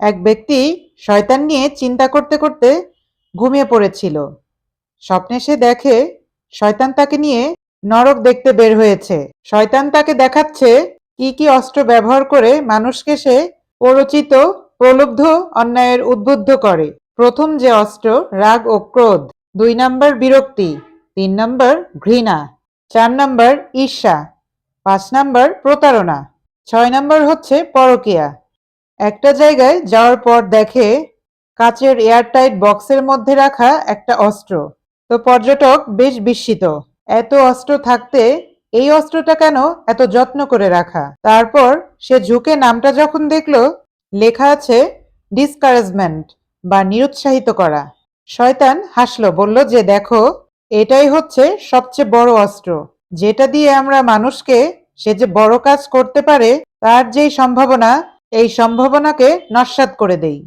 এক ব্যক্তি শয়তান নিয়ে চিন্তা করতে করতে ঘুমিয়ে পড়েছিল। স্বপ্নে সে দেখে শয়তান তাকে নিয়ে নরক দেখতে বের হয়েছে। শয়তান তাকে দেখাচ্ছে কি কি অস্ত্র ব্যবহার করে মানুষকে সে প্ররোচিত, প্রলুব্ধ, অন্যায়ের উদ্বুদ্ধ করে। প্রথম যে অস্ত্র, রাগ ও ক্রোধ। 2 নম্বর বিরক্তি। 3 নম্বর ঘৃণা। 4 নম্বর ঈর্ষা। 5 নম্বর প্রতারণা। 6 নম্বর হচ্ছে পরকীয়া। একটা জায়গায় যাওয়ার পর দেখে কাচের এয়ারটাইট বক্সের মধ্যে রাখা একটা অস্ত্র। তো পর্যটক বেশ বিস্মিত, এত অস্ত্র থাকতে এই অস্ত্রটা কেন এত যত্ন করে রাখা। তারপর সে ঝুঁকে নামটা যখন দেখলো, লেখা আছে ডিসকারেজমেন্ট বা নিরুৎসাহিত করা। শয়তান হাসলো, বলল যে দেখো, এটাই হচ্ছে সবচেয়ে বড় অস্ত্র, যেটা দিয়ে আমরা মানুষকে সে যে বড় কাজ করতে পারে তার যেই সম্ভাবনা, এই সম্ভাবনাকে নস্যাৎ করে দেই।